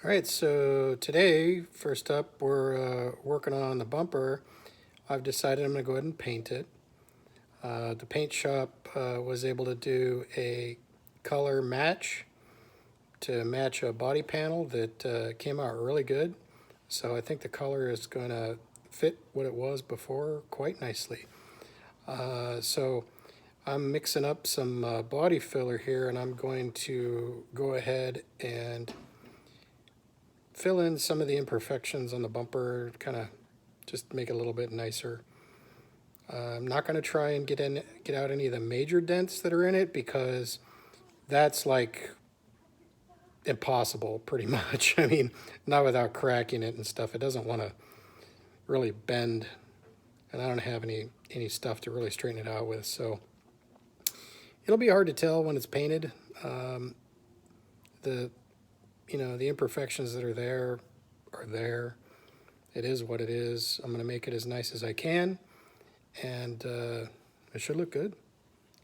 All right, so today, first up, we're working on the bumper. I've decided I'm going to go ahead and paint it. The paint shop was able to do a color match to match a body panel that came out really good. So I think the color is going to fit what it was before quite nicely. So I'm mixing up some body filler here, and I'm going to go ahead and fill in some of the imperfections on the bumper, kind of just make it a little bit nicer. I'm not going to try and get out any of the major dents that are in it, because that's like impossible pretty much. I mean, not without cracking it and stuff. It doesn't want to really bend, and I don't have any stuff to really straighten it out with, so it'll be hard to tell when it's painted. The imperfections that are there are there. It is what it is. I'm going to make it as nice as I can, and it should look good.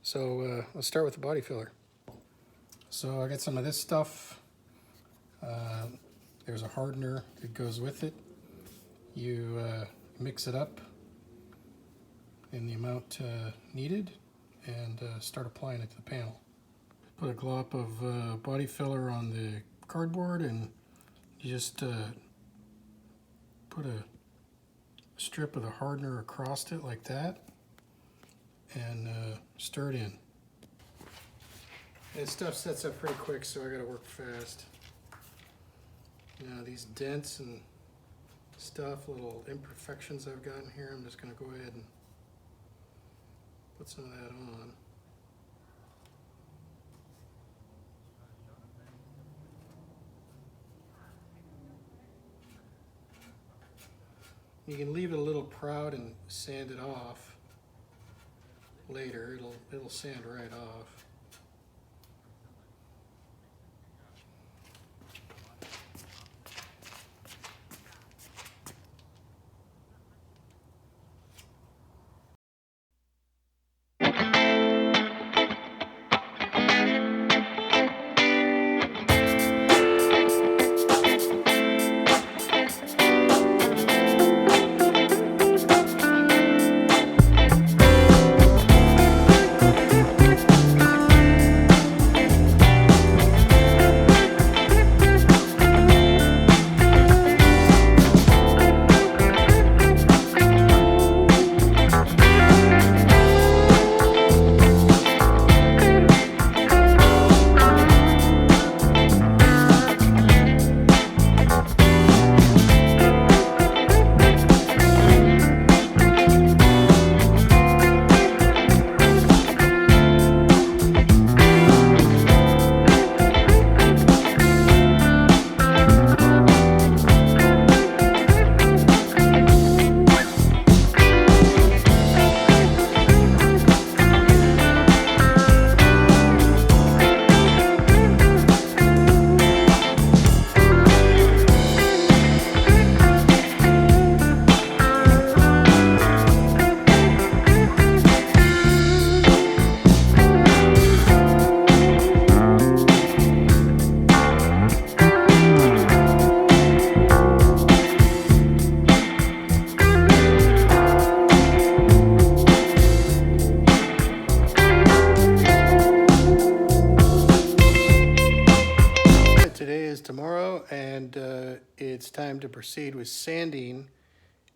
So let's start with the body filler. So I got some of this stuff. There's a hardener that goes with it. You mix it up in the amount needed and start applying it to the panel. Put a glop of body filler on the cardboard, and you just put a strip of the hardener across it like that, and stir it in. This stuff sets up pretty quick, so I gotta work fast. These dents and stuff, little imperfections I've got in here, I'm just gonna go ahead and put some of that on. You can leave it a little proud and sand it off later. It'll sand right off. Today is tomorrow, and it's time to proceed with sanding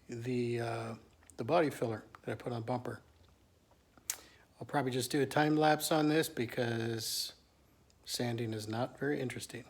the body filler that I put on bumper. I'll probably just do a time lapse on this because sanding is not very interesting.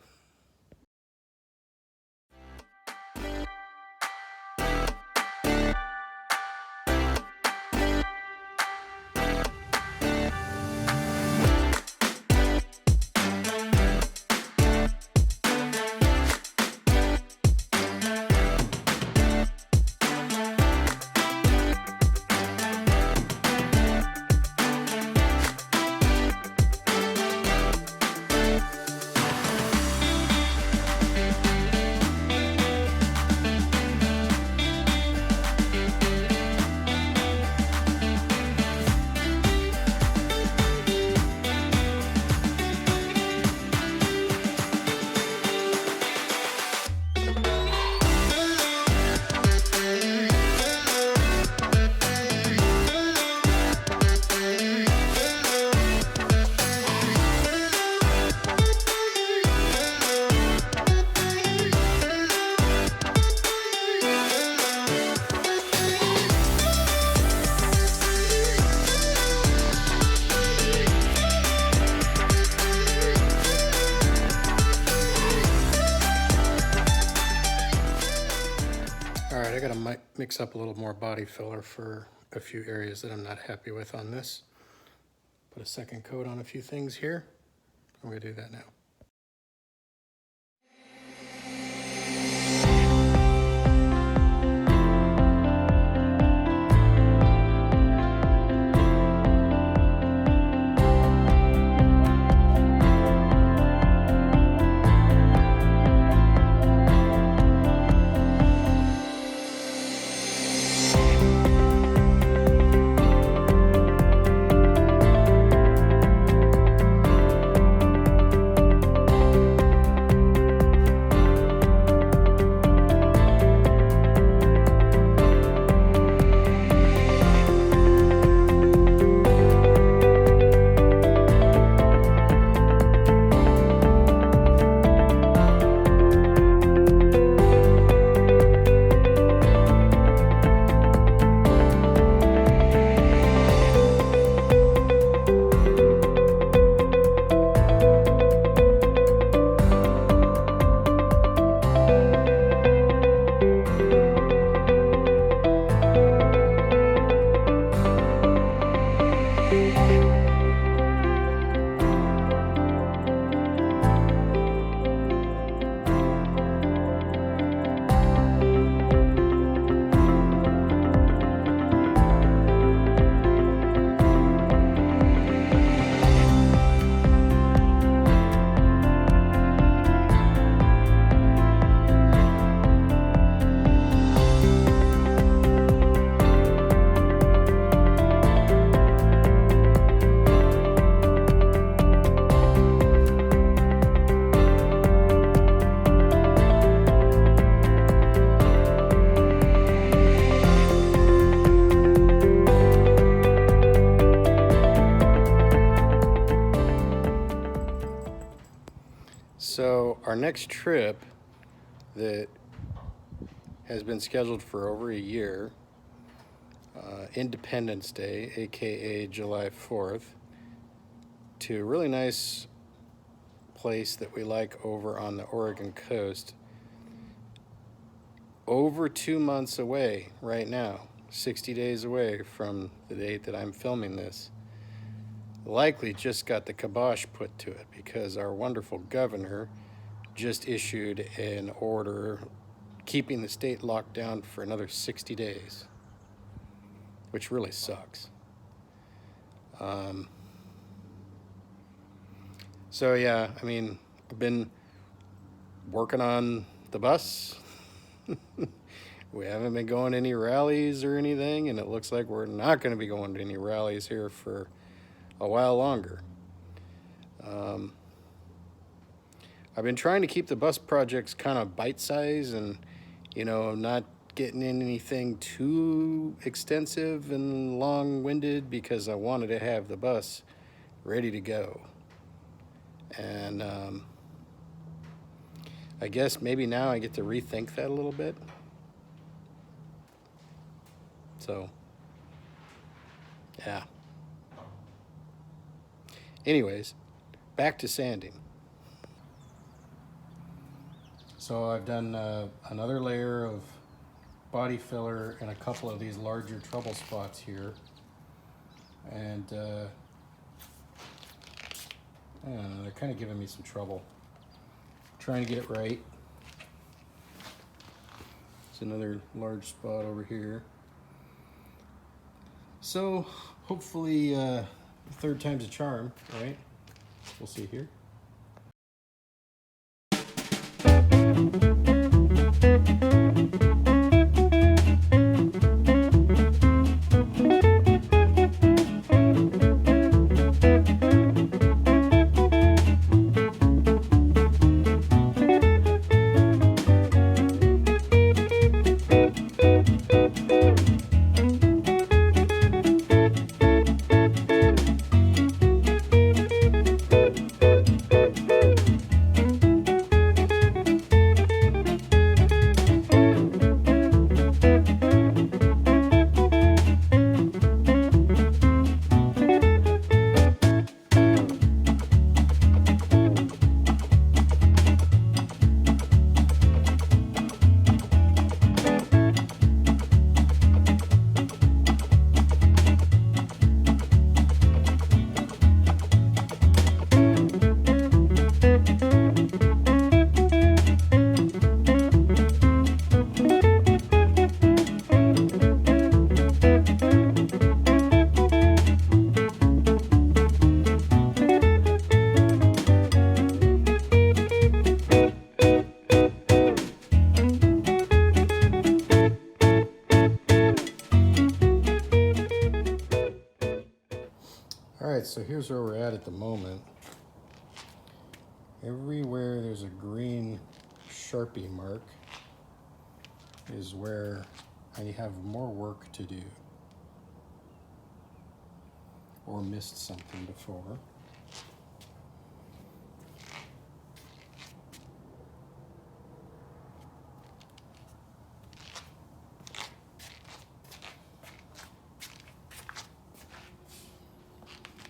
might mix up a little more body filler for a few areas that I'm not happy with on this. Put a second coat on a few things here. I'm going to do that now. So our next trip that has been scheduled for over a year, Independence Day, aka July 4th, to a really nice place that we like over on the Oregon coast. Over 2 months away right now, 60 days away from the date that I'm filming this. Likely just got the kibosh put to it because our wonderful governor just issued an order keeping the state locked down for another 60 days, which really sucks. So yeah, I mean, I've been working on the bus. We haven't been going to any rallies or anything, and it looks like we're not going to be going to any rallies here for a while longer. I've been trying to keep the bus projects kind of bite-sized and, you know, not getting in anything too extensive and long-winded because I wanted to have the bus ready to go. And I guess maybe now I get to rethink that a little bit. So, yeah. Anyways, back to sanding. So I've done another layer of body filler in a couple of these larger trouble spots here. And I don't know, they're kind of giving me some trouble. Trying to get it right. It's another large spot over here. So hopefully third time's a charm, right? We'll see here. right, so here's where we're at the moment. Everywhere there's a green Sharpie mark is where I have more work to do or missed something before.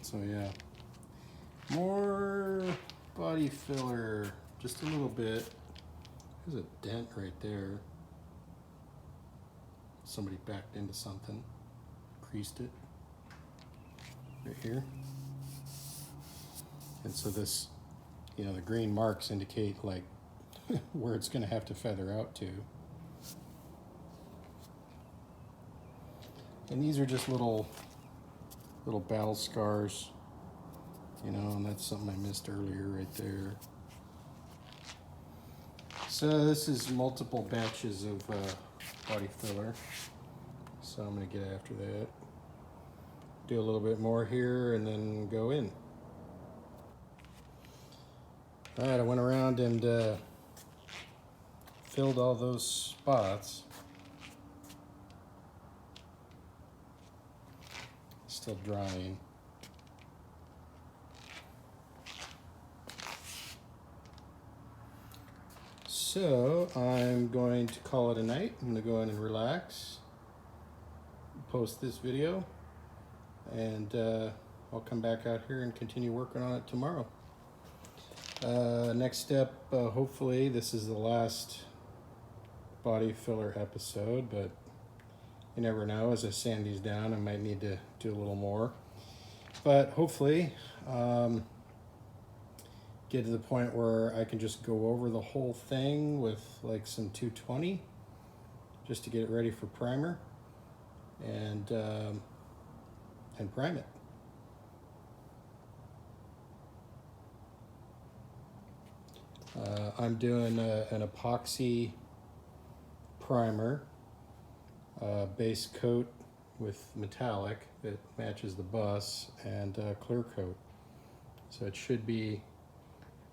So yeah, more body filler, just a little bit. There's a dent right there. Somebody backed into something, creased it right here. And so this, you know, the green marks indicate like where it's going to have to feather out to. And these are just little battle scars, you know, and that's something I missed earlier right there. So this is multiple batches of body filler. So I'm going to get after that. Do a little bit more here and then go in. All right, I went around and filled all those spots. Still drying. So I'm going to call it a night. I'm going to go in and relax, post this video, and I'll come back out here and continue working on it tomorrow. Next step, hopefully this is the last body filler episode, but you never know. As I sand these down, I might need to do a little more. But hopefully, get to the point where I can just go over the whole thing with like some 220 just to get it ready for primer and prime it. I'm doing an epoxy primer, base coat with metallic that matches the bus, and clear coat. So it should be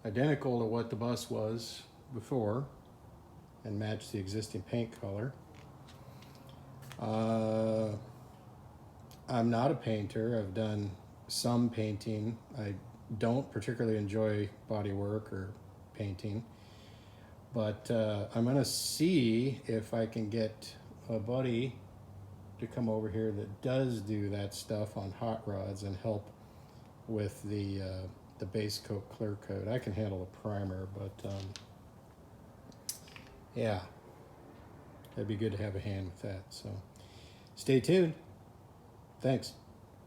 identical to what the bus was before and match the existing paint color. I'm not a painter. I've done some painting. I don't particularly enjoy body work or painting, but I'm gonna see if I can get a buddy to come over here that does do that stuff on hot rods and help with the base coat, clear coat. I can handle the primer, but yeah, it'd be good to have a hand with that. So stay tuned. Thanks.